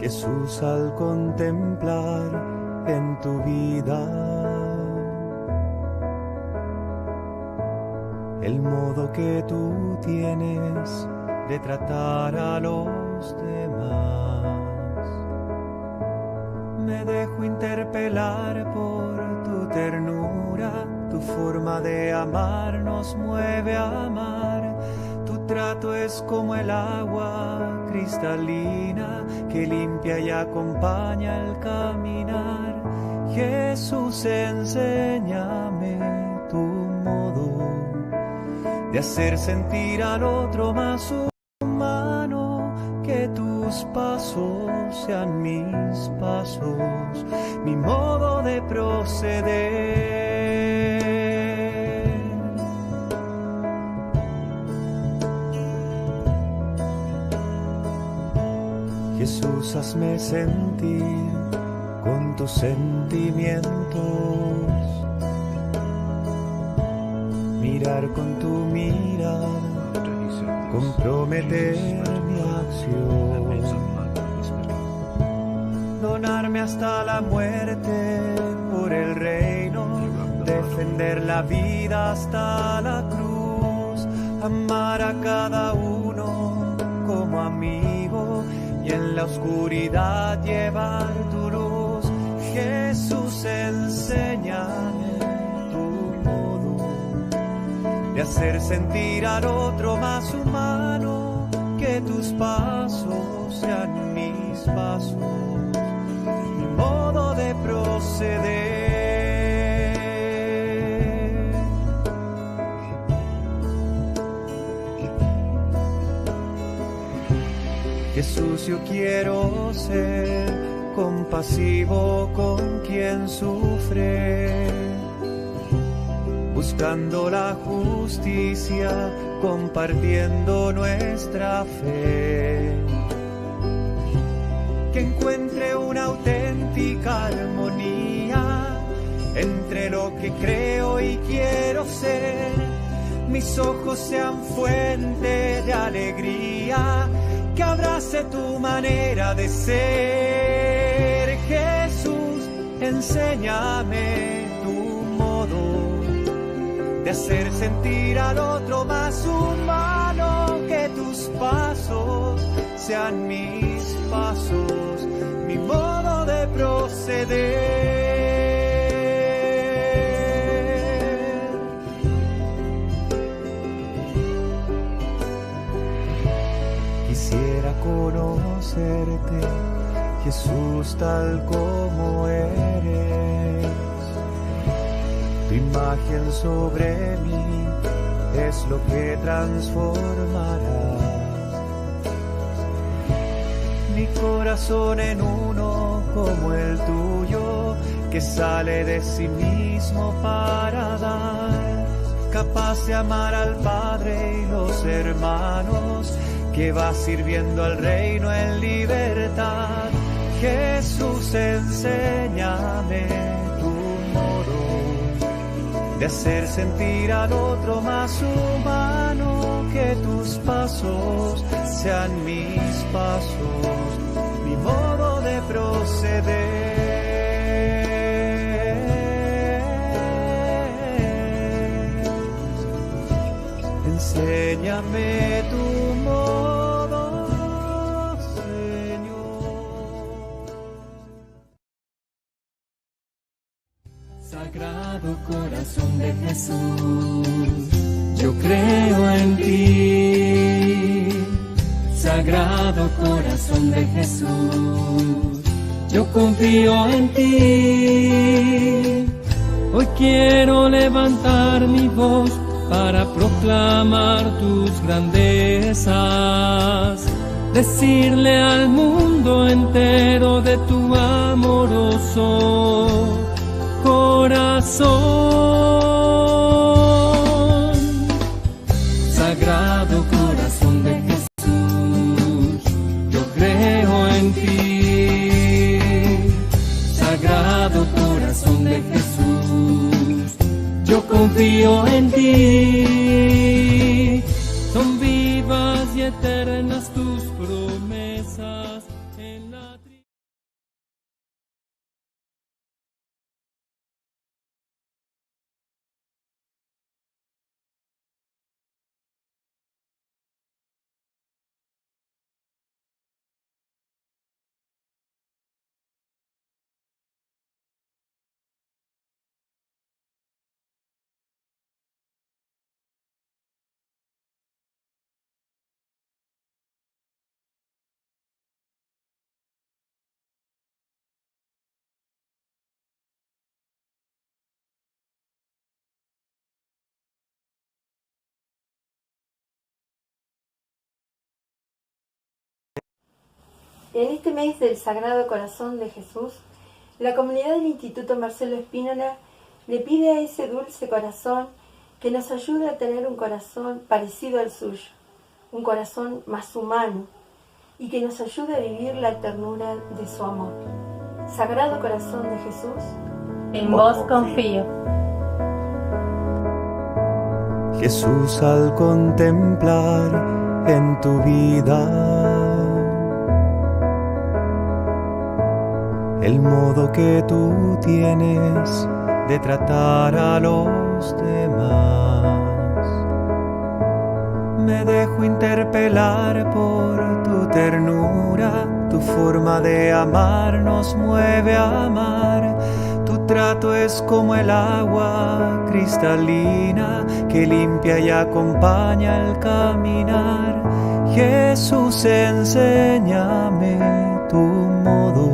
Jesús, al contemplar en tu vida el modo que tú tienes de tratar a los demás, me dejo interpelar por tu ternura. Tu forma de amar nos mueve a amar. Tu trato es como el agua cristalina que limpia y acompaña el caminar. Jesús, enséñame tu modo de hacer sentir al otro más humano, que tus pasos sean mis pasos, mi modo de proceder. Jesús, hazme sentir con tus sentimientos, mirar con tu mirada, comprometer mi acción, donarme hasta la muerte por el reino, defender la vida hasta la cruz, amar a cada uno como amigo y en la oscuridad llevar tu luz. Jesús, enséñame tu modo de hacer sentir al otro más humano, que tus pasos sean mis pasos, mi modo de proceder. Jesús, yo quiero ser compasivo con quien sufre, buscando la justicia, compartiendo nuestra fe, que encuentre una auténtica armonía entre lo que creo y quiero ser. Mis ojos sean fuente de alegría, que abrace tu manera de ser. Jesús, enséñame tu modo de hacer sentir al otro más humano, que tus pasos sean mis pasos, mi modo de proceder. Quisiera conocerte, Jesús, tal como eres. Tu imagen sobre mí es lo que transformará mi corazón en uno como el tuyo, que sale de sí mismo para dar, capaz de amar al Padre y los hermanos, que va sirviendo al reino en libertad. Jesús, enséñame tu modo de hacer sentir al otro más humano, que tus pasos sean mis pasos, mi modo de proceder. Enséñame tu modo, Señor. Sagrado corazón de Jesús, yo creo en ti. Sagrado corazón de Jesús, yo confío en ti. Hoy quiero levantar mi voz para proclamar tus grandezas, decirle al mundo entero de tu amoroso corazón. Sagrado corazón de Jesús, yo creo en ti. Sagrado corazón de Jesús, yo confío en ti. Son vivas y eternas tus promesas en la En este mes del Sagrado Corazón de Jesús, la comunidad del Instituto Marcelo Spínola le pide a ese dulce corazón que nos ayude a tener un corazón parecido al suyo, un corazón más humano, y que nos ayude a vivir la ternura de su amor. Sagrado Corazón de Jesús, en vos confío. Jesús, al contemplar en tu vida el modo que tú tienes de tratar a los demás, me dejo interpelar por tu ternura. Tu forma de amar nos mueve a amar. Tu trato es como el agua cristalina que limpia y acompaña el caminar. Jesús, enséñame tu modo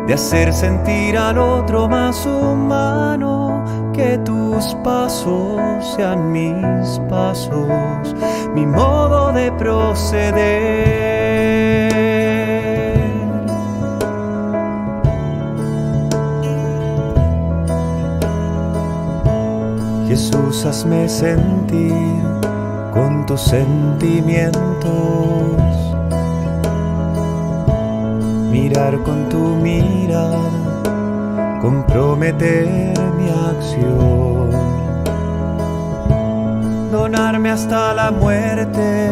de hacer sentir al otro más humano, que tus pasos sean mis pasos, mi modo de proceder. Jesús, hazme sentir con tus sentimientos, mirar con tu mirada, comprometer mi acción, donarme hasta la muerte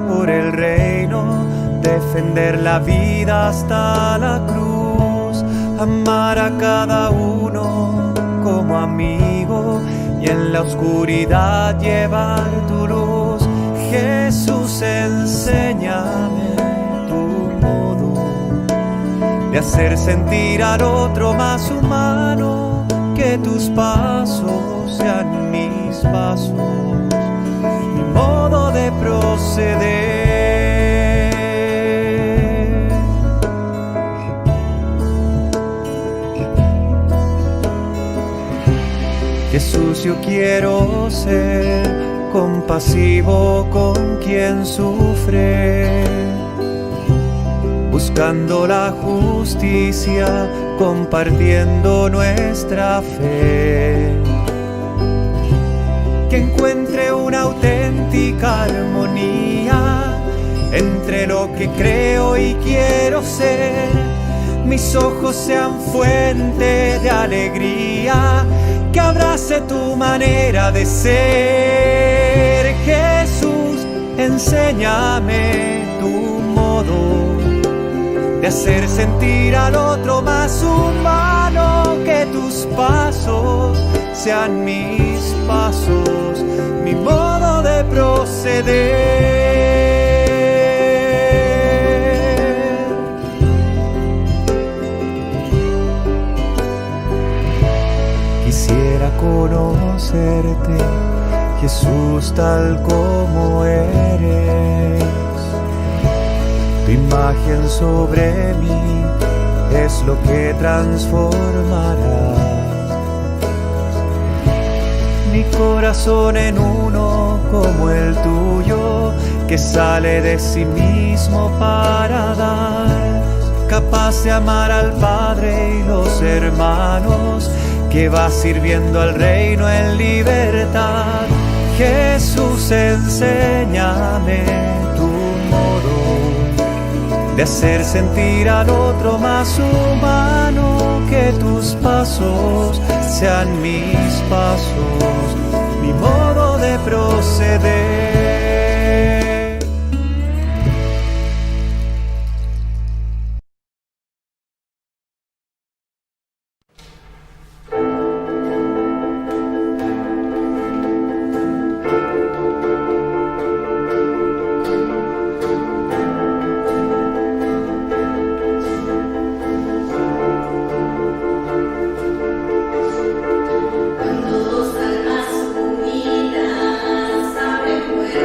por el reino, defender la vida hasta la cruz, amar a cada uno como amigo y en la oscuridad llevar tu luz. Jesús, enséñame de hacer sentir al otro más humano, que tus pasos sean mis pasos, mi modo de proceder. Jesús, yo quiero ser compasivo con quien sufre, buscando la justicia, compartiendo nuestra fe, que encuentre una auténtica armonía entre lo que creo y quiero ser. Mis ojos sean fuente de alegría, que abrace tu manera de ser. Jesús, enséñame tu modo de hacer sentir al otro más humano, que tus pasos sean mis pasos, mi modo de proceder. Quisiera conocerte, Jesús, tal como eres. Tu imagen sobre mí es lo que transformará mi corazón en uno como el tuyo, que sale de sí mismo para dar, capaz de amar al Padre y los hermanos, que va sirviendo al reino en libertad. Jesús, enséñame tu modo de hacer sentir al otro más humano, que tus pasos sean mis pasos, mi modo de proceder. Cuando dos almas unidas abren puertas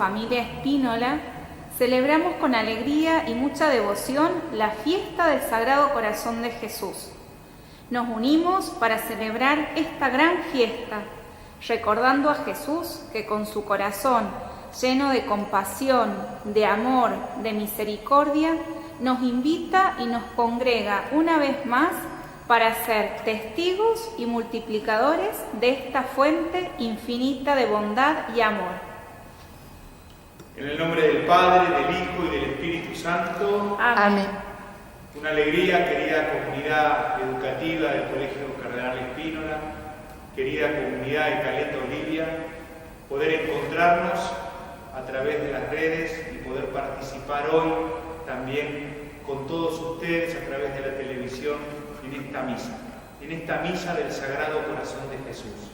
familia Espínola, celebramos con alegría y mucha devoción la fiesta del Sagrado Corazón de Jesús. Nos unimos para celebrar esta gran fiesta, recordando a Jesús que con su corazón lleno de compasión, de amor, de misericordia, nos invita y nos congrega una vez más para ser testigos y multiplicadores de esta fuente infinita de bondad y amor. En el nombre del Padre, del Hijo y del Espíritu Santo. Amén. Una alegría, querida comunidad educativa del Colegio Cardenal Espínola, querida comunidad de Caleta Olivia, poder encontrarnos a través de las redes y poder participar hoy también con todos ustedes a través de la televisión en esta misa del Sagrado Corazón de Jesús.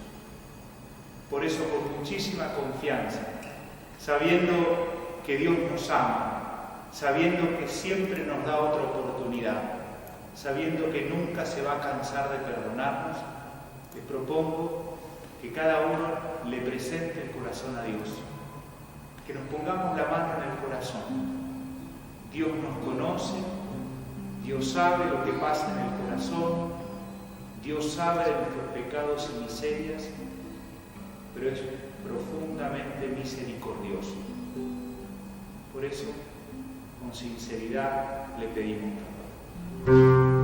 Por eso, con muchísima confianza, sabiendo que Dios nos ama, sabiendo que siempre nos da otra oportunidad, sabiendo que nunca se va a cansar de perdonarnos, les propongo que cada uno le presente el corazón a Dios, que nos pongamos la mano en el corazón. Dios nos conoce, Dios sabe lo que pasa en el corazón, Dios sabe de nuestros pecados y miserias, pero es profundamente misericordioso. Por eso, con sinceridad, le pedimos perdón.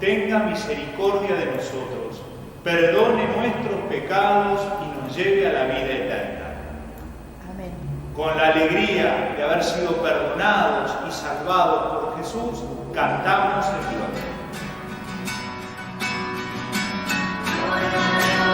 Tenga misericordia de nosotros, perdone nuestros pecados y nos lleve a la vida eterna. Amén. Con la alegría de haber sido perdonados y salvados por Jesús, cantamos el gloria. Alleluia.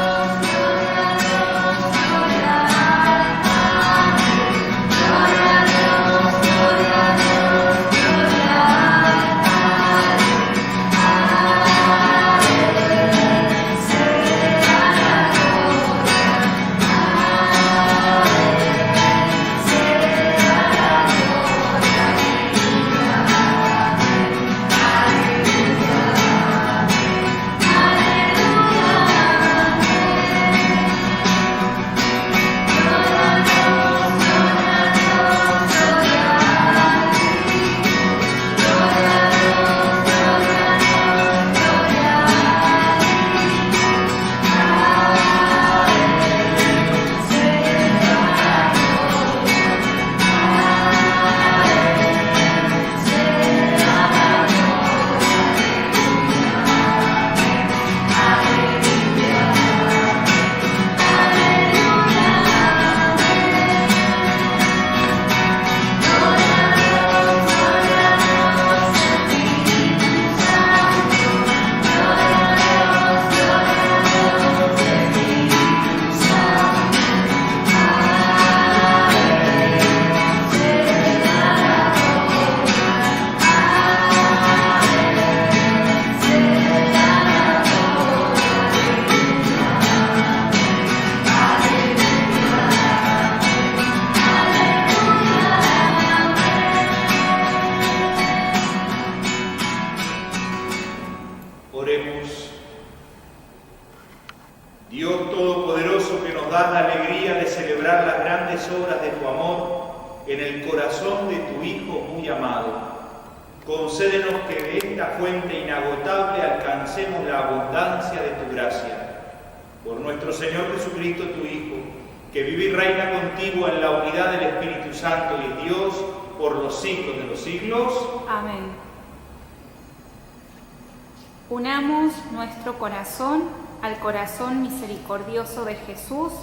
Todopoderoso, que nos das la alegría de celebrar las grandes obras de tu amor en el corazón de tu Hijo muy amado, concédenos que de esta fuente inagotable alcancemos la abundancia de tu gracia. Por nuestro Señor Jesucristo, tu Hijo, que vive y reina contigo en la unidad del Espíritu Santo y es Dios por los siglos de los siglos. Amén. Unamos nuestro corazón al corazón misericordioso de Jesús,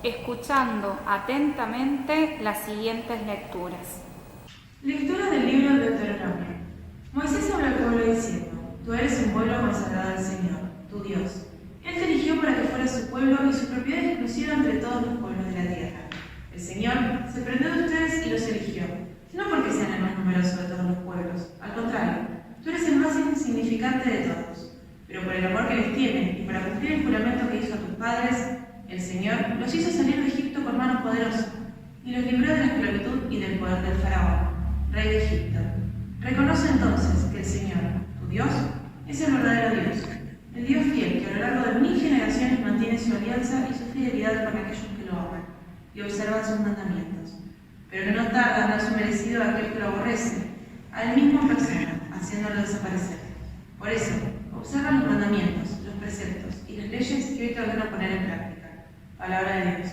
escuchando atentamente las siguientes lecturas. Lectura del libro del Deuteronomio. Moisés habló al pueblo diciendo: Tú eres un pueblo consagrado al Señor, tu Dios. Él te eligió para que fuera su pueblo y su propiedad exclusiva entre todos los pueblos de la tierra. El Señor se prendió de ustedes y los eligió, no porque sean el más numeroso de todos los pueblos, al contrario, tú eres el más insignificante de todos. Pero por el amor que les tiene y para cumplir el juramento que hizo a tus padres, el Señor los hizo salir de Egipto con mano poderosa y los libró de la esclavitud y del poder del faraón, rey de Egipto. Reconoce entonces que el Señor, tu Dios, es el verdadero Dios, el Dios fiel que a lo largo de 1000 generaciones mantiene su alianza y su fidelidad con aquellos que lo aman y observan sus mandamientos, pero que no tarda en dar su merecido a aquel que lo aborrece, a él mismo en persona, haciéndolo desaparecer. Por eso, observa los mandamientos, los preceptos y las leyes que hoy te ordeno poner en práctica. Palabra de Dios.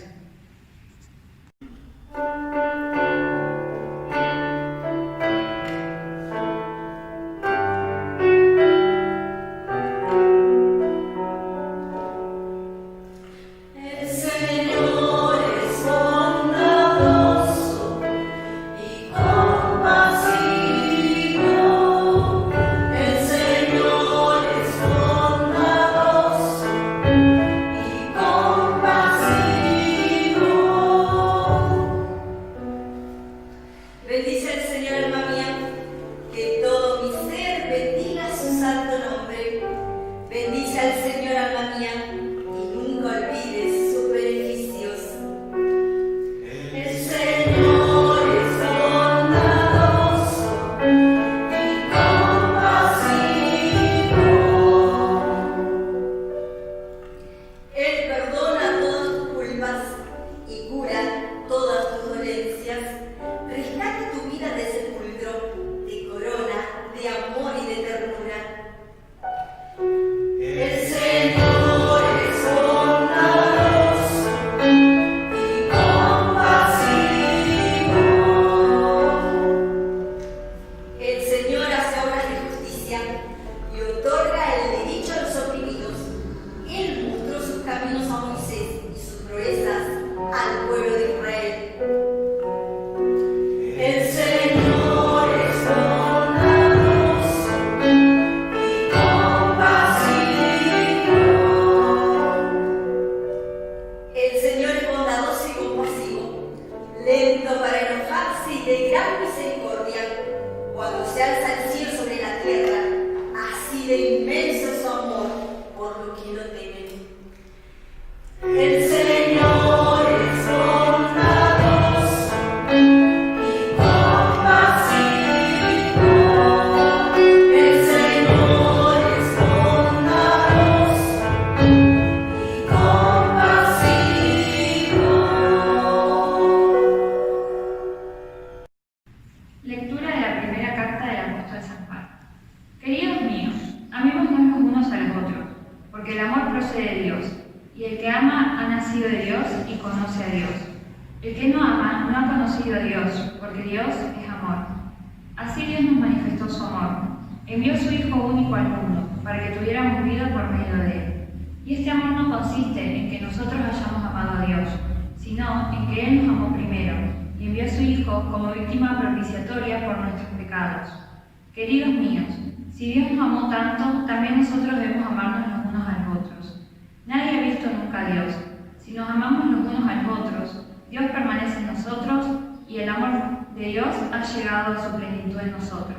Queridos míos, si Dios nos amó tanto, también nosotros debemos amarnos los unos a los otros. Nadie ha visto nunca a Dios. Si nos amamos los unos a los otros, Dios permanece en nosotros y el amor de Dios ha llegado a su plenitud en nosotros.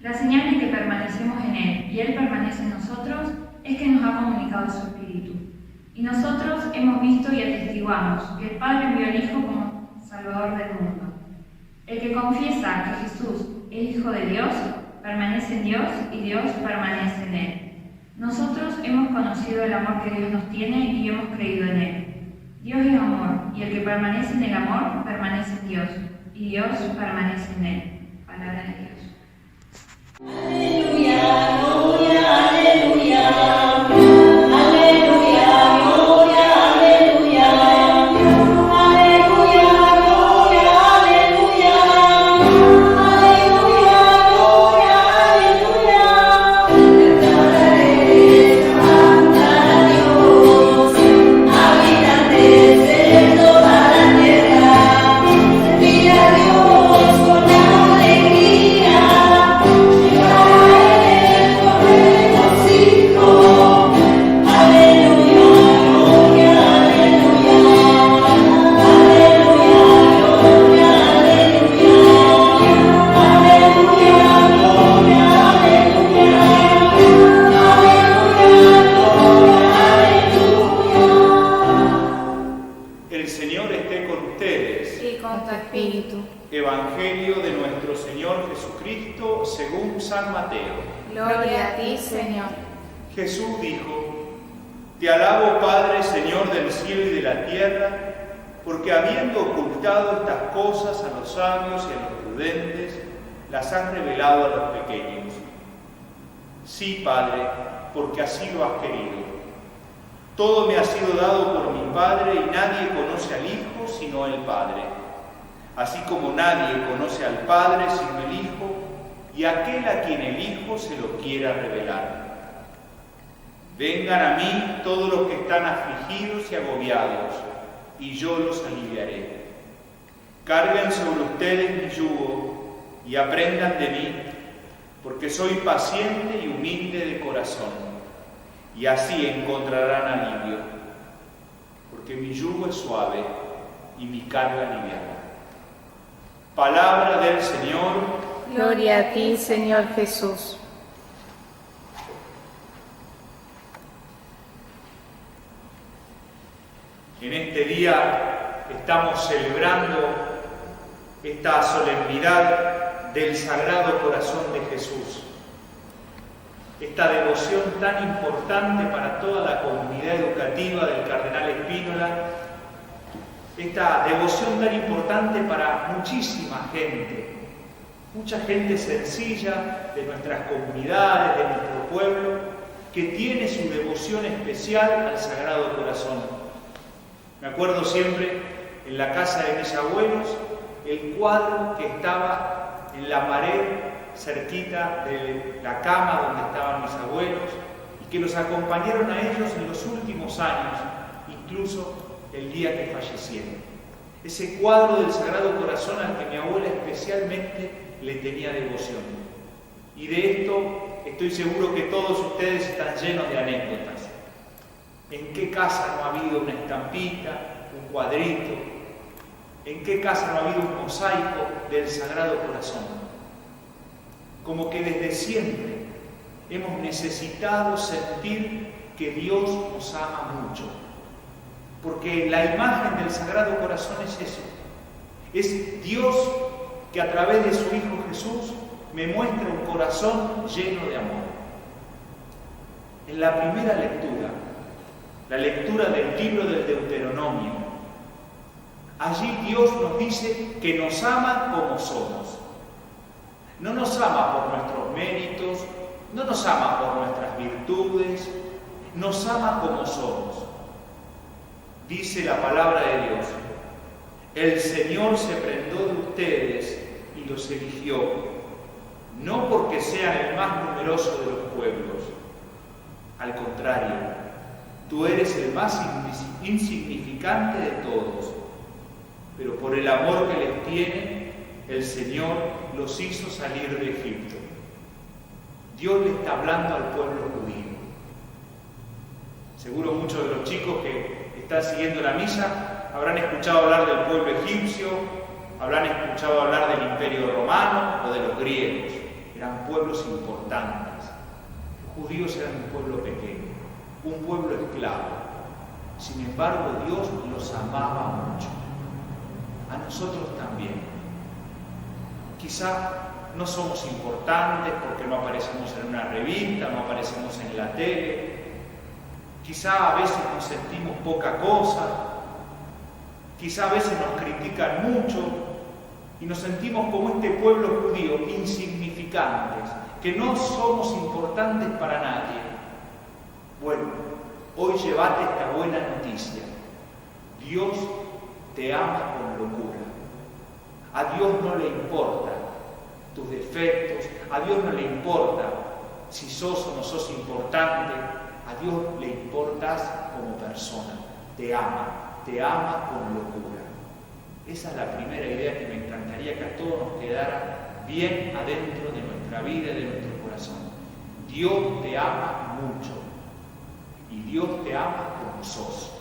La señal de que permanecemos en Él y Él permanece en nosotros es que nos ha comunicado su Espíritu. Y nosotros hemos visto y atestiguamos que el Padre envió al Hijo como Salvador del mundo. El que confiesa que Jesús, el Hijo de Dios, permanece en Dios y Dios permanece en Él. Nosotros hemos conocido el amor que Dios nos tiene y hemos creído en Él. Dios es amor, y el que permanece en el amor, permanece en Dios, y Dios permanece en Él. Palabra de Dios. Aleluya, gloria, aleluya. Aleluya, gloria, aleluya. Aleluya, gloria, aleluya. Aleluya, gloria, aleluya. Cantaré, cantar a Dios, habitantes de toda la tierra. Servir a Dios con alegría. El Señor esté con ustedes. Y con tu espíritu. Evangelio de nuestro Señor Jesucristo según San Mateo. Gloria a ti, Señor. Jesús dijo: Te alabo, Padre, Señor del cielo y de la tierra, porque habiendo ocultado estas cosas a los sabios y a los prudentes, las has revelado a los pequeños. Sí, Padre, porque así lo has querido. Todo me ha sido dado por mi Padre y nadie conoce al Hijo sino el Padre. Así como nadie conoce al Padre sino el Hijo y aquel a quien el Hijo se lo quiera revelar. Vengan a mí todos los que están afligidos y agobiados, y yo los aliviaré. Carguen sobre ustedes mi yugo y aprendan de mí, porque soy paciente y humilde de corazón. Y así encontrarán alivio, porque mi yugo es suave y mi carga liviana. Palabra del Señor. Gloria a ti, Señor Jesús. En este día estamos celebrando esta solemnidad del Sagrado Corazón de Jesús. Esta devoción tan importante para toda la comunidad educativa del Cardenal Spínola, esta devoción tan importante para muchísima gente, mucha gente sencilla de nuestras comunidades, de nuestro pueblo, que tiene su devoción especial al Sagrado Corazón. Me acuerdo siempre en la casa de mis abuelos, el cuadro que estaba en la pared cerquita de la cama donde estaban mis abuelos y que los acompañaron a ellos en los últimos años, incluso el día que fallecieron. Ese cuadro del Sagrado Corazón al que mi abuela especialmente le tenía devoción. Y de esto estoy seguro que todos ustedes están llenos de anécdotas. ¿En qué casa no ha habido una estampita, un cuadrito? ¿En qué casa no ha habido un mosaico del Sagrado Corazón? Como que desde siempre hemos necesitado sentir que Dios nos ama mucho. Porque la imagen del Sagrado Corazón es eso. Es Dios que a través de su Hijo Jesús me muestra un corazón lleno de amor. En la primera lectura, la lectura del libro del Deuteronomio, allí Dios nos dice que nos ama como somos. No nos ama por nuestros méritos, no nos ama por nuestras virtudes, nos ama como somos. Dice la palabra de Dios: el Señor se prendó de ustedes y los eligió, no porque sean el más numeroso de los pueblos. Al contrario, tú eres el más insignificante de todos, pero por el amor que les tiene, el Señor los hizo salir de Egipto. Dios le está hablando al pueblo judío. Seguro muchos de los chicos que están siguiendo la misa habrán escuchado hablar del pueblo egipcio, habrán escuchado hablar del Imperio Romano o de los griegos. Eran pueblos importantes. Los judíos eran un pueblo pequeño, un pueblo esclavo. Sin embargo, Dios los amaba mucho. A nosotros también. Quizá no somos importantes porque no aparecemos en una revista, no aparecemos en la tele. Quizá a veces nos sentimos poca cosa, quizá a veces nos critican mucho y nos sentimos como este pueblo judío, insignificantes, que no somos importantes para nadie. Bueno, hoy llevate esta buena noticia. Dios te ama con locura. A Dios no le importa tus defectos, a Dios no le importa si sos o no sos importante, a Dios le importas como persona. Te ama con locura. Esa es la primera idea que me encantaría que a todos nos quedara bien adentro de nuestra vida y de nuestro corazón. Dios te ama mucho y Dios te ama como sos.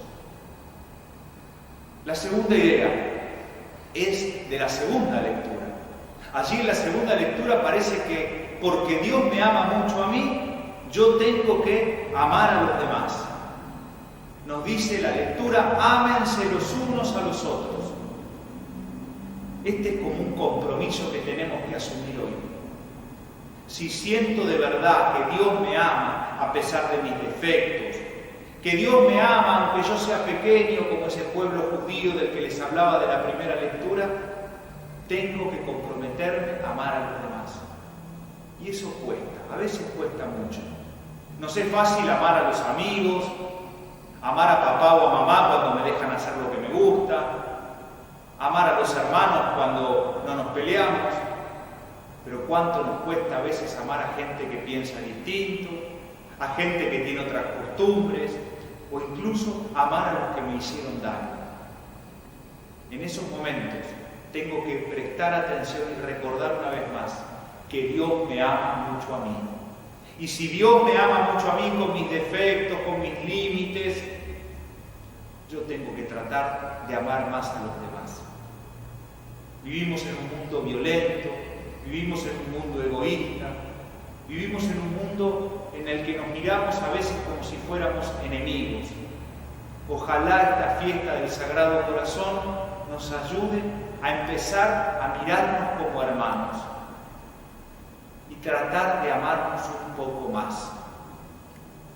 La segunda idea es de la segunda lectura. Allí en la segunda lectura parece que porque Dios me ama mucho a mí, yo tengo que amar a los demás. Nos dice la lectura, ámense los unos a los otros. Este es como un compromiso que tenemos que asumir hoy. Si siento de verdad que Dios me ama a pesar de mis defectos, que Dios me ama aunque yo sea pequeño como ese pueblo judío del que les hablaba de la primera lectura, tengo que comprometerme a amar a los demás. Y eso cuesta, a veces cuesta mucho. Nos es fácil amar a los amigos, amar a papá o a mamá cuando me dejan hacer lo que me gusta, amar a los hermanos cuando no nos peleamos, pero cuánto nos cuesta a veces amar a gente que piensa distinto, a gente que tiene otras costumbres, o incluso amar a los que me hicieron daño. En esos momentos tengo que prestar atención y recordar una vez más que Dios me ama mucho a mí. Y si Dios me ama mucho a mí con mis defectos, con mis límites, yo tengo que tratar de amar más a los demás. Vivimos en un mundo violento, vivimos en un mundo egoísta, vivimos en un mundo en el que nos miramos a veces como si fuéramos enemigos. Ojalá esta fiesta del Sagrado Corazón nos ayude a empezar a mirarnos como hermanos y tratar de amarnos un poco más.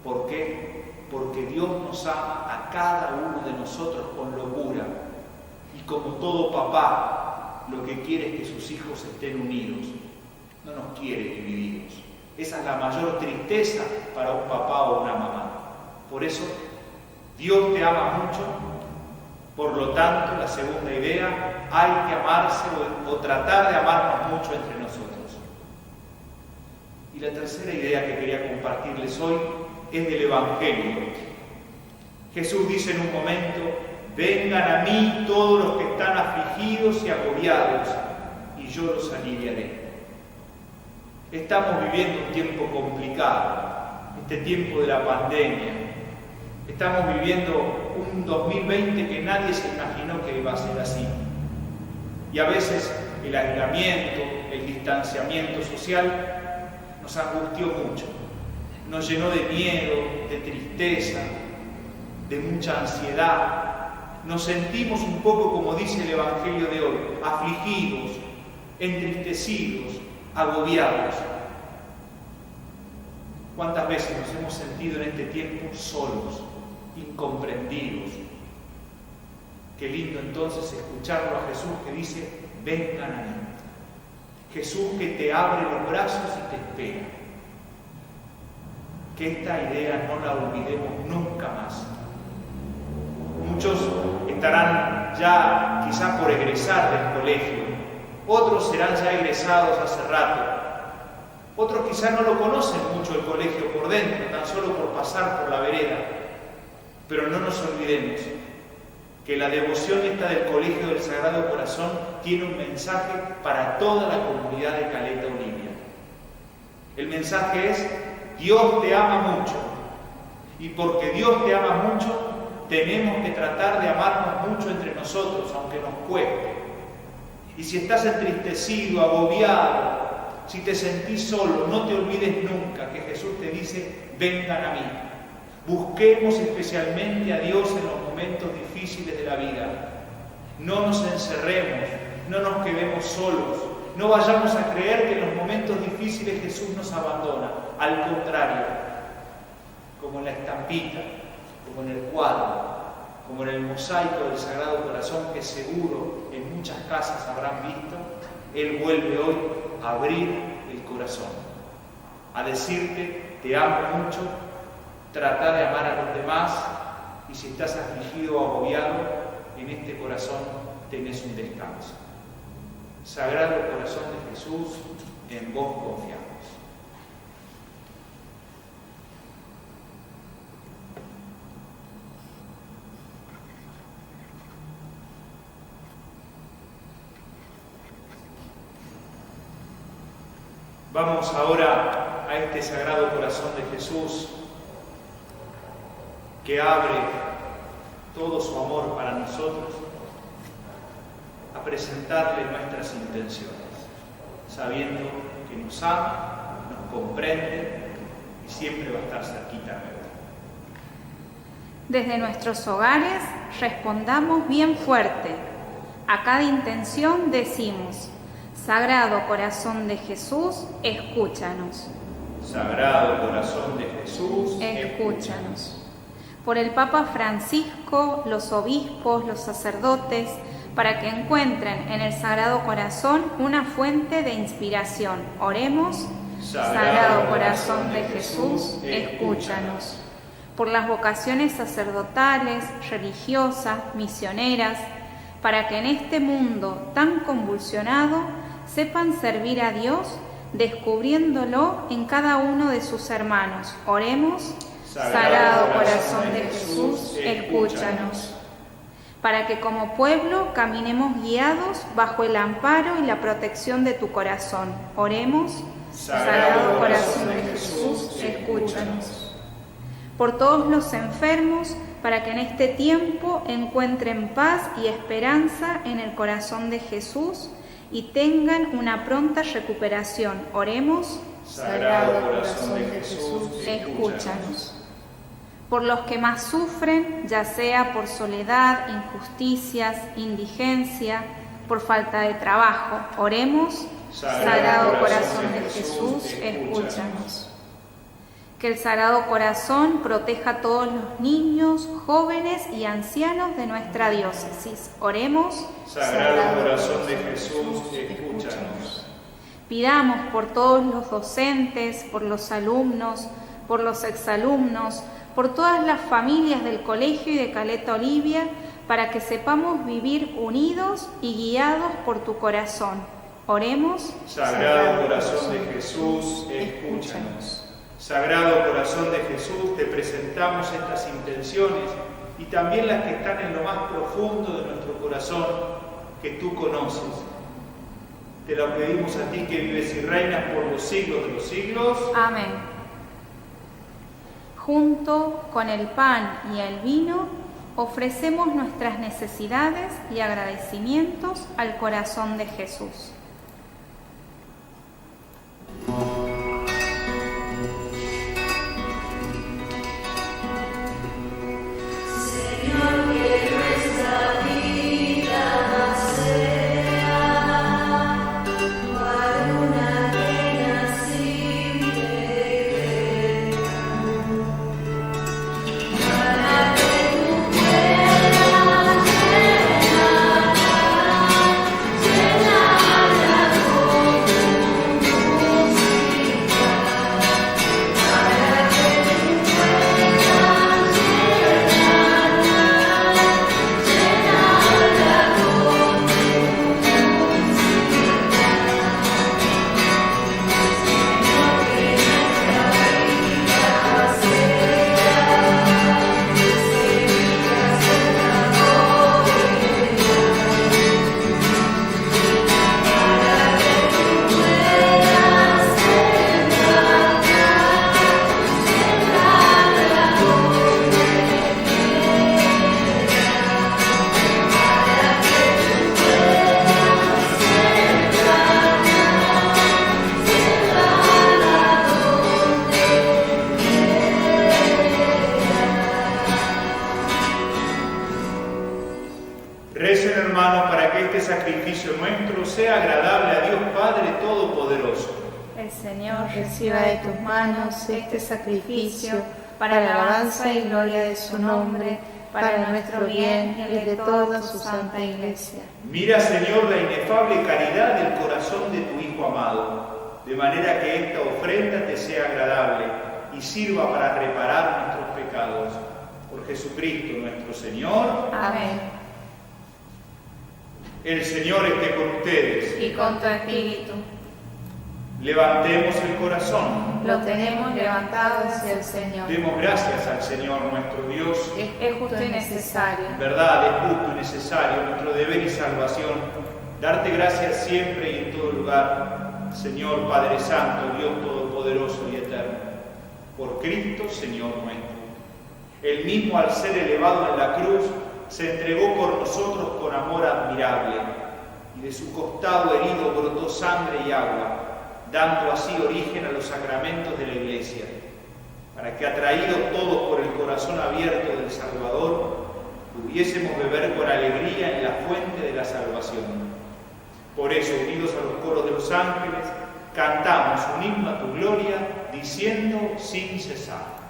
¿Por qué? Porque Dios nos ama a cada uno de nosotros con locura y como todo papá lo que quiere es que sus hijos estén unidos, no nos quiere divididos. Esa es la mayor tristeza para un papá o una mamá. Por eso, Dios te ama mucho, por lo tanto, la segunda idea, hay que amarse o tratar de amarnos mucho entre nosotros. Y la tercera idea que quería compartirles hoy es del Evangelio. Jesús dice en un momento, vengan a mí todos los que están afligidos y agobiados, y yo los aliviaré. Estamos viviendo un tiempo complicado, este tiempo de la pandemia. Estamos viviendo un 2020 que nadie se imaginó que iba a ser así. Y a veces el aislamiento, el distanciamiento social nos angustió mucho. Nos llenó de miedo, de tristeza, de mucha ansiedad. Nos sentimos un poco, como dice el Evangelio de hoy, afligidos, entristecidos, agobiados. ¿Cuántas veces nos hemos sentido en este tiempo solos, incomprendidos? Qué lindo entonces escucharlo a Jesús que dice, vengan a mí. Jesús que te abre los brazos y te espera. Que esta idea no la olvidemos nunca más. Muchos estarán ya quizás por egresar del colegio, otros serán ya egresados hace rato, otros quizás no lo conocen mucho el colegio por dentro, tan solo por pasar por la vereda. Pero no nos olvidemos que la devoción esta del Colegio del Sagrado Corazón tiene un mensaje para toda la comunidad de Caleta Olivia. El mensaje es, Dios te ama mucho, y porque Dios te ama mucho, tenemos que tratar de amarnos mucho entre nosotros, aunque nos cueste. Y si estás entristecido, agobiado, si te sentís solo, no te olvides nunca que Jesús te dice, vengan a mí. Busquemos especialmente a Dios en los momentos difíciles de la vida. No nos encerremos, no nos quedemos solos, no vayamos a creer que en los momentos difíciles Jesús nos abandona. Al contrario, como en la estampita, como en el cuadro, como en el mosaico del Sagrado Corazón que seguro en muchas casas habrán visto, Él vuelve hoy a abrir el corazón, a decirte: te amo mucho, trata de amar a los demás, y si estás afligido o agobiado, en este corazón tenés un descanso. Sagrado Corazón de Jesús, en vos confiamos. Vamos ahora a este Sagrado Corazón de Jesús que abre todo su amor para nosotros, a presentarle nuestras intenciones, sabiendo que nos ama, nos comprende y siempre va a estar cerquita de nosotros. Desde nuestros hogares respondamos bien fuerte. A cada intención decimos: Sagrado Corazón de Jesús, escúchanos. Sagrado Corazón de Jesús, escúchanos. Por el Papa Francisco, los obispos, los sacerdotes, para que encuentren en el Sagrado Corazón una fuente de inspiración. Oremos. Sagrado Corazón de Jesús, escúchanos. Por las vocaciones sacerdotales, religiosas, misioneras, para que en este mundo tan convulsionado sepan servir a Dios, descubriéndolo en cada uno de sus hermanos. Oremos. Sagrado Corazón de Jesús, escúchanos. Para que como pueblo caminemos guiados bajo el amparo y la protección de tu corazón. Oremos. Sagrado Corazón de Jesús, escúchanos. Por todos los enfermos, para que en este tiempo encuentren paz y esperanza en el corazón de Jesús y tengan una pronta recuperación. Oremos. Sagrado Corazón de Jesús, escúchanos. Por los que más sufren, ya sea por soledad, injusticias, indigencia, por falta de trabajo. Oremos. Sagrado Corazón de Jesús, escúchanos. Que el Sagrado Corazón proteja a todos los niños, jóvenes y ancianos de nuestra diócesis. Oremos. Sagrado Corazón de Jesús, escúchanos. Pidamos por todos los docentes, por los alumnos, por los exalumnos, por todas las familias del colegio y de Caleta Olivia, para que sepamos vivir unidos y guiados por tu corazón. Oremos. Sagrado Corazón de Jesús, escúchanos. Sagrado Corazón de Jesús, te presentamos estas intenciones y también las que están en lo más profundo de nuestro corazón, que tú conoces. Te lo pedimos a ti que vives y reinas por los siglos de los siglos. Amén. Junto con el pan y el vino, ofrecemos nuestras necesidades y agradecimientos al corazón de Jesús. Llena Recen, hermanos, para que este sacrificio nuestro sea agradable a Dios Padre Todopoderoso. El Señor reciba de tus manos este sacrificio para la alabanza y gloria de su nombre, para nuestro bien y el de toda su santa Iglesia. Mira, Señor, la inefable caridad del corazón de tu Hijo amado, de manera que esta ofrenda te sea agradable y sirva para reparar nuestros pecados. Por Jesucristo nuestro Señor. Amén. El Señor esté con ustedes. Y con tu espíritu. Levantemos el corazón. Lo tenemos levantado hacia el Señor. Demos gracias al Señor nuestro Dios. Es justo y necesario. En verdad, es justo y necesario, nuestro deber y salvación, darte gracias siempre y en todo lugar, Señor Padre Santo, Dios Todopoderoso y Eterno, por Cristo, Señor nuestro. Él mismo, al ser elevado en la cruz, se entregó por nosotros con amor admirable, y de su costado herido brotó sangre y agua, dando así origen a los sacramentos de la Iglesia, para que, atraídos todos por el corazón abierto del Salvador, pudiésemos beber con alegría en la fuente de la salvación. Por eso, unidos a los coros de los ángeles, cantamos un himno a tu gloria, diciendo sin cesar.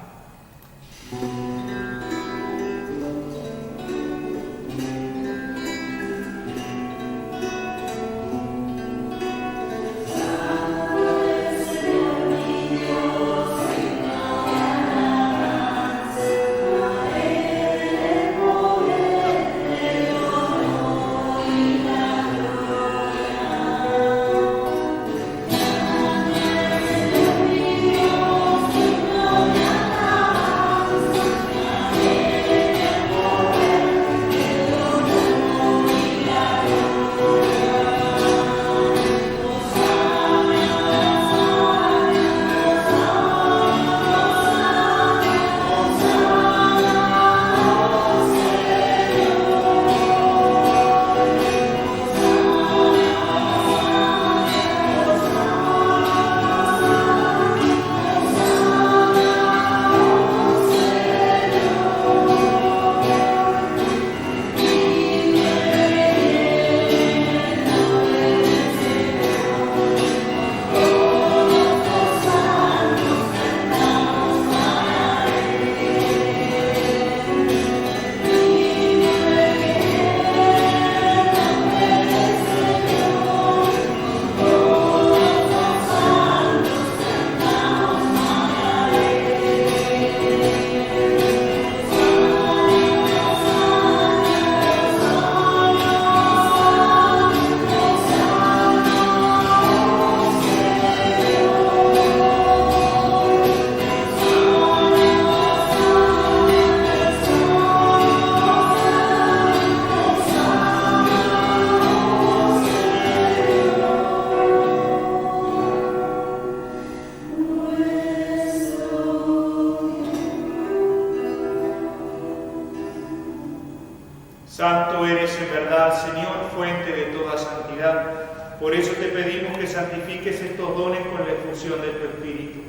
Santo eres en verdad, Señor, fuente de toda santidad. Por eso te pedimos que santifiques estos dones con la efusión de tu Espíritu,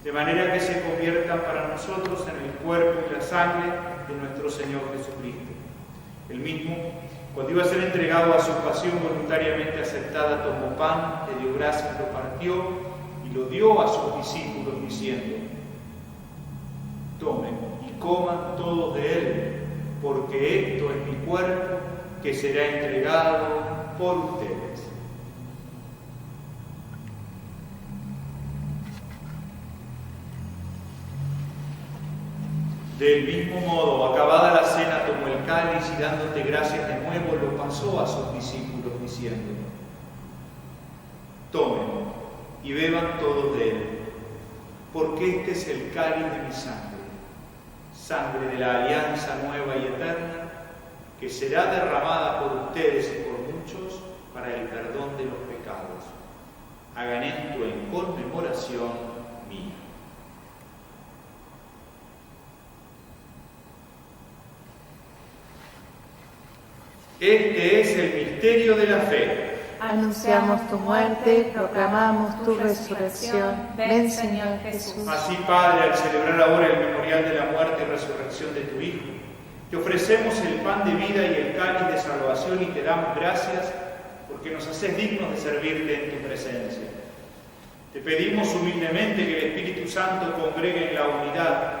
de manera que se conviertan para nosotros en el cuerpo y la sangre de nuestro Señor Jesucristo. El mismo, cuando iba a ser entregado a su pasión voluntariamente aceptada, tomó pan, le dio gracias, lo partió y lo dio a sus discípulos, diciendo: tomen y coman todos de él, porque esto es mi cuerpo que será entregado por ustedes. Del mismo modo, acabada la cena, tomó el cáliz y dándote gracias de nuevo, lo pasó a sus discípulos, diciendo: tomen y beban todos de él, porque este es el cáliz de mi sangre, sangre de la alianza nueva y eterna, que será derramada por ustedes y por muchos para el perdón de los pecados. Hagan esto en conmemoración mía. Este es el misterio de la fe. Anunciamos tu muerte, proclamamos tu resurrección. Ven, Señor Jesús. Así, Padre, al celebrar ahora el memorial de la muerte y resurrección de tu Hijo, te ofrecemos el pan de vida y el cáliz de salvación adoración y te damos gracias porque nos haces dignos de servirte en tu presencia. Te pedimos humildemente que el Espíritu Santo congregue en la unidad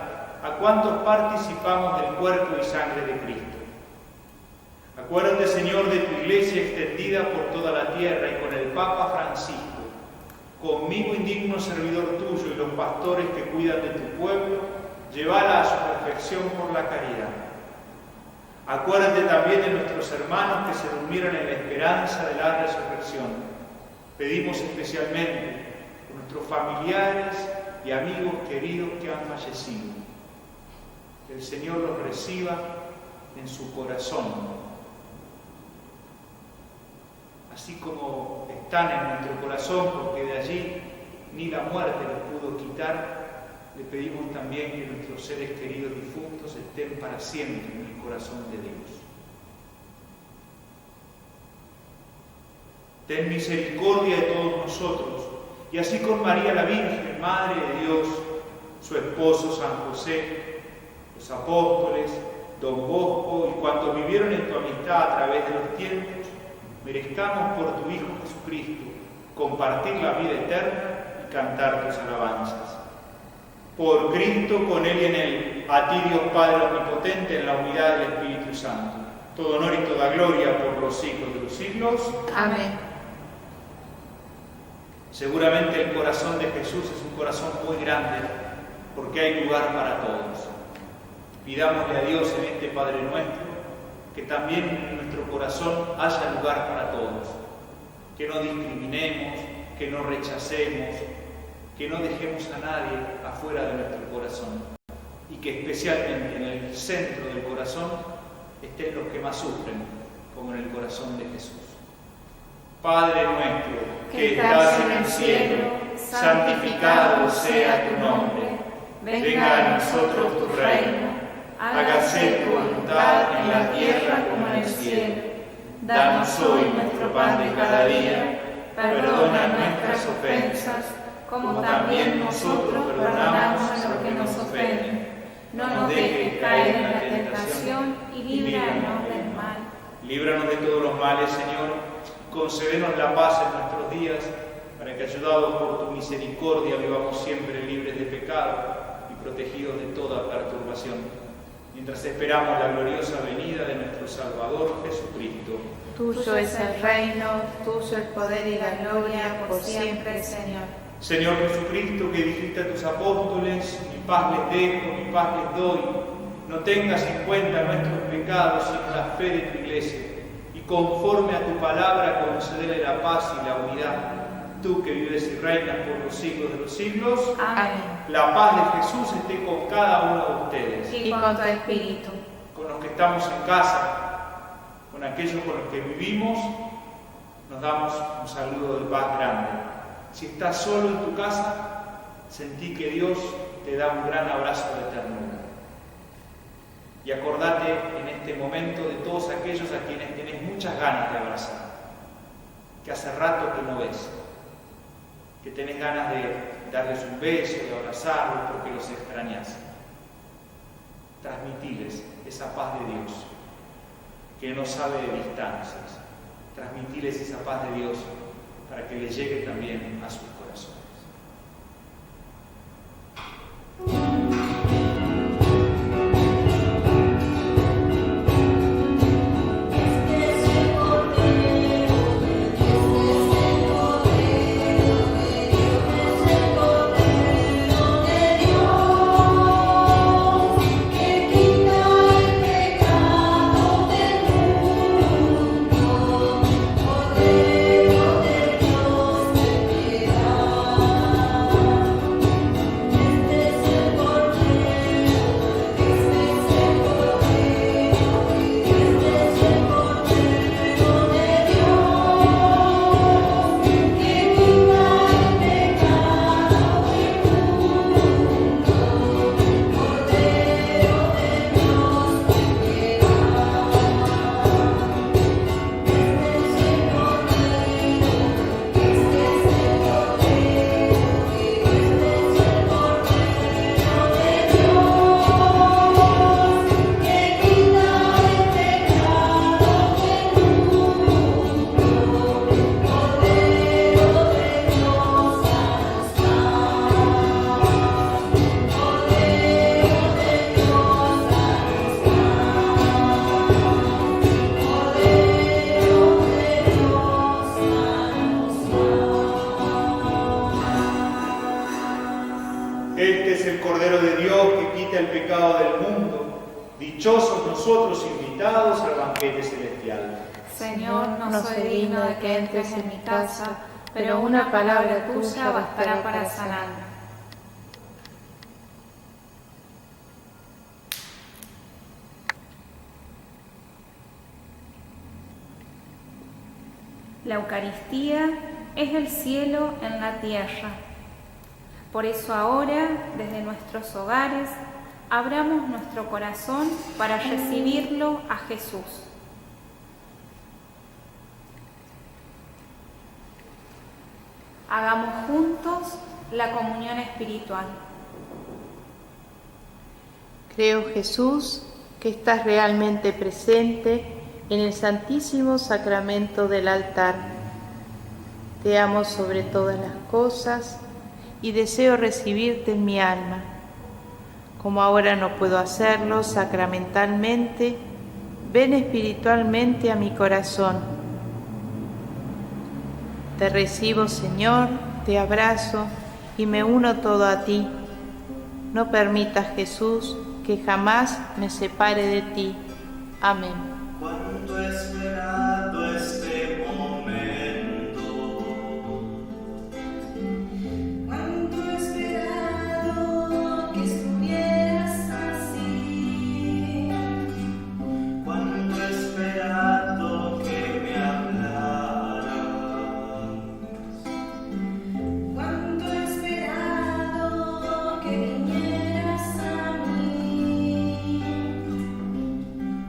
a cuantos participamos del cuerpo y sangre de Cristo. Acuérdate, Señor, de tu iglesia extendida por toda la tierra y con el Papa Francisco, conmigo indigno servidor tuyo y los pastores que cuidan de tu pueblo, llévala a su perfección por la caridad. Acuérdate también de nuestros hermanos que se durmieron en la esperanza de la resurrección. Pedimos especialmente por nuestros familiares y amigos queridos que han fallecido. Que el Señor los reciba en su corazón, así como están en nuestro corazón, porque de allí ni la muerte los pudo quitar. Le pedimos también que nuestros seres queridos difuntos estén para siempre en el corazón de Dios. Ten misericordia de todos nosotros, y así con María la Virgen, Madre de Dios, su esposo San José, los apóstoles, Don Bosco y cuantos vivieron en tu amistad a través de los tiempos, merezcamos por tu Hijo Jesucristo compartir la vida eterna y cantar tus alabanzas. Por Cristo, con Él y en Él, a ti Dios Padre Omnipotente, en la unidad del Espíritu Santo, todo honor y toda gloria por los siglos de los siglos. Amén. Seguramente el corazón de Jesús es un corazón muy grande, porque hay lugar para todos. Pidámosle a Dios en este Padre Nuestro, que también en nuestro corazón haya lugar para todos, que no discriminemos, que no rechacemos, que no dejemos a nadie afuera de nuestro corazón y que especialmente en el centro del corazón estén los que más sufren, como en el corazón de Jesús. Padre nuestro, que estás en el cielo, santificado sea tu nombre, venga a nosotros tu reino, hágase tu voluntad en la tierra como en el cielo. Danos hoy nuestro pan de cada día, perdona nuestras ofensas, como también nosotros perdonamos a los que nos ofenden. No nos dejes caer en la tentación y líbranos del mal. Líbranos de todos los males, Señor. Concédenos la paz en nuestros días, para que, ayudados por tu misericordia, vivamos siempre libres de pecado y protegidos de toda perturbación, mientras esperamos la gloriosa venida de nuestro Salvador Jesucristo. Tuyo es el reino, tuyo el poder y la gloria por siempre, Señor. Señor Jesucristo, que dijiste a tus apóstoles, mi paz les dejo, mi paz les doy, no tengas en cuenta nuestros pecados, sino la fe de tu iglesia, y conforme a tu palabra concedele la paz y la unidad. Tú que vives y reinas por los siglos de los siglos. Amén. La paz de Jesús esté con cada uno de ustedes. Y con tu espíritu. Con los que estamos en casa, con aquellos con los que vivimos, nos damos un saludo de paz grande. Si estás solo en tu casa, sentí que Dios te da un gran abrazo de ternura. Y acordate en este momento de todos aquellos a quienes tenés muchas ganas de abrazar, que hace rato que no ves, que tenés ganas de darles un beso, de abrazarlos porque los extrañas. Transmitiles esa paz de Dios, que no sabe de distancias. Transmitiles esa paz de Dios para que les llegue también a sus corazones. Cordero de Dios que queda Dichosos nosotros invitados al banquete celestial. Señor, no soy digno de que entres en mi casa, pero una palabra tuya bastará para sanarme. La Eucaristía es el cielo en la tierra. Por eso ahora, desde nuestros hogares, abramos nuestro corazón para recibirlo a Jesús. Hagamos juntos la comunión espiritual. Creo, Jesús, que estás realmente presente en el Santísimo Sacramento del altar. Te amo sobre todas las cosas y deseo recibirte en mi alma. Como ahora no puedo hacerlo sacramentalmente, ven espiritualmente a mi corazón. Te recibo, Señor, te abrazo y me uno todo a ti. No permitas, Jesús, que jamás me separe de ti. Amén. Cuánto he esperado este momento, Cuánto he esperado que estuvieras así, cuánto he esperado que me hablaras, cuánto he esperado que vinieras a mí.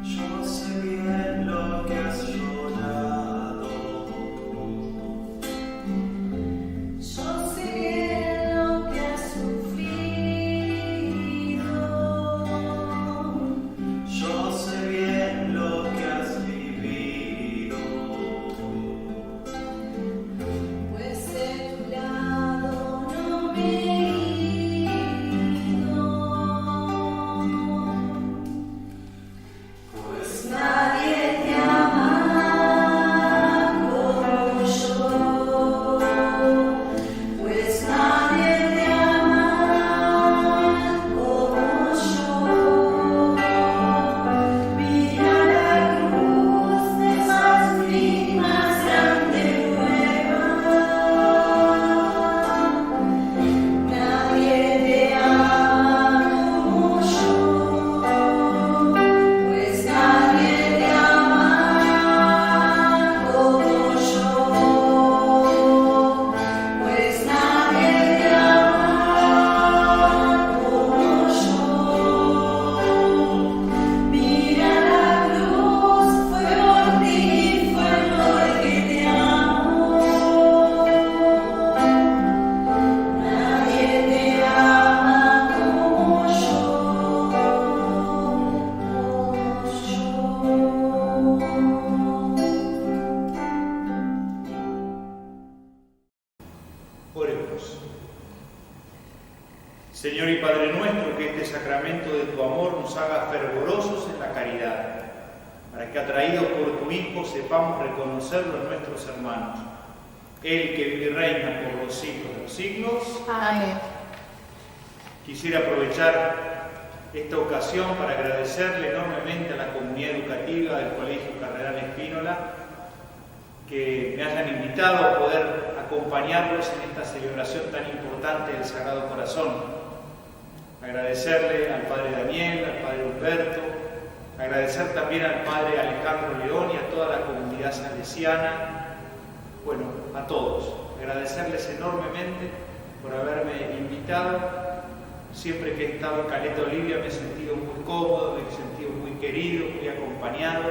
yo sé bien lo que has llorado, Yo sé bien lo que has sufrido, yo sé bien lo que has vivido, pues de tu lado no me he ido, pues nadie te ama como yo, pues nadie te ama como yo. Mira la cruz de más mi más grande prueba. Nadie te ama como yo, pues nadie te ama como yo, pues nadie te ama como yo. Mira la cruz, fue por ti, fue porque te amo. Nadie te ama como Oremos. Señor y Padre nuestro, que este sacramento de tu amor nos haga fervorosos en la caridad, para que atraídos por tu Hijo sepamos reconocerlo en nuestros hermanos. Él que vive y reina por los siglos de los siglos. Amén. Quisiera aprovechar esta ocasión para agradecerle enormemente a la comunidad educativa del Colegio Cardenal Spínola que me hayan invitado a poder acompañarlos en esta celebración tan importante del Sagrado Corazón. Agradecerle al Padre Daniel, al Padre Humberto, agradecer también al Padre Alejandro León y a toda la comunidad salesiana, bueno, a todos. Agradecerles enormemente por haberme invitado. Siempre que he estado en Caleta Olivia me he sentido muy cómodo, me he sentido muy querido, muy acompañado,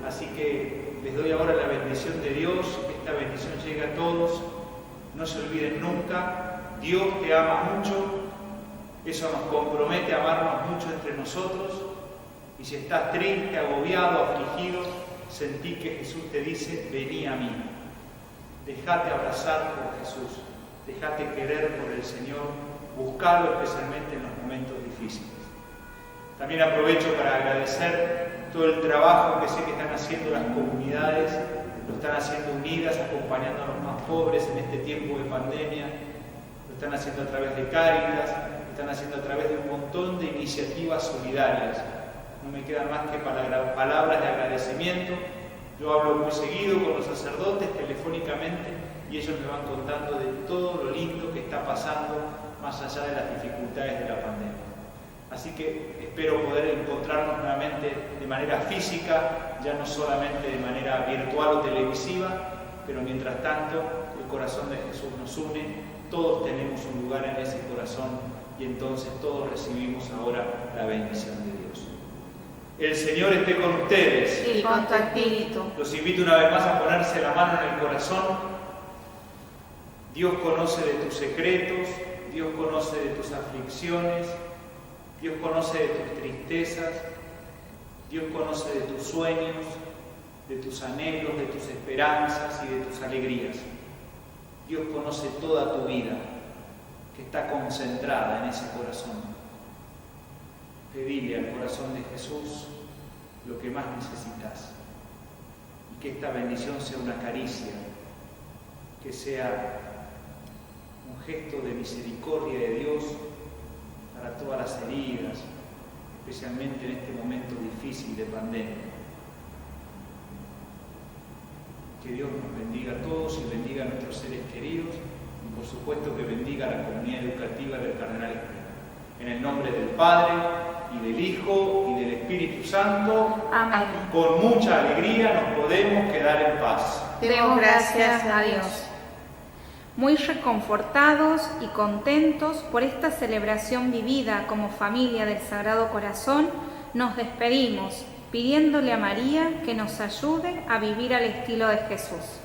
así que les doy ahora la bendición de Dios, que esta bendición llegue a todos. No se olviden nunca, Dios te ama mucho, eso nos compromete a amarnos mucho entre nosotros, y si estás triste, agobiado, afligido, sentí que Jesús te dice, vení a mí. Dejate abrazar por Jesús, dejate querer por el Señor, buscarlo especialmente en los momentos difíciles. También aprovecho para agradecer todo el trabajo que sé que están haciendo las comunidades, lo están haciendo unidas, acompañando a los más pobres en este tiempo de pandemia, lo están haciendo a través de Cáritas, lo están haciendo a través de un montón de iniciativas solidarias. no me quedan más que palabras de agradecimiento. Yo hablo muy seguido con los sacerdotes telefónicamente y ellos me van contando de todo lo lindo que está pasando más allá de las dificultades de la pandemia. Así que espero poder encontrarnos nuevamente de manera física, ya no solamente de manera virtual o televisiva, pero mientras tanto el corazón de Jesús nos une, todos tenemos un lugar en ese corazón y entonces todos recibimos ahora la bendición de Dios. El Señor esté con ustedes. Y con tu espíritu. Los invito una vez más a ponerse la mano en el corazón. Dios conoce de tus secretos, Dios conoce de tus aflicciones, Dios conoce de tus tristezas, Dios conoce de tus sueños, de tus anhelos, de tus esperanzas y de tus alegrías. Dios conoce toda tu vida, que está concentrada en ese corazón. Pedile al corazón de Jesús lo que más necesitas y que esta bendición sea una caricia, que sea un gesto de misericordia de Dios para todas las heridas, especialmente en este momento difícil de pandemia. Que Dios nos bendiga a todos y bendiga a nuestros seres queridos y por supuesto que bendiga a la comunidad educativa del Cardenal Espínola. En el nombre del Padre y del Hijo y del Espíritu Santo, amén. Con mucha alegría nos podemos quedar en paz. Demos gracias a Dios. Muy reconfortados y contentos por esta celebración vivida como familia del Sagrado Corazón, nos despedimos pidiéndole a María que nos ayude a vivir al estilo de Jesús.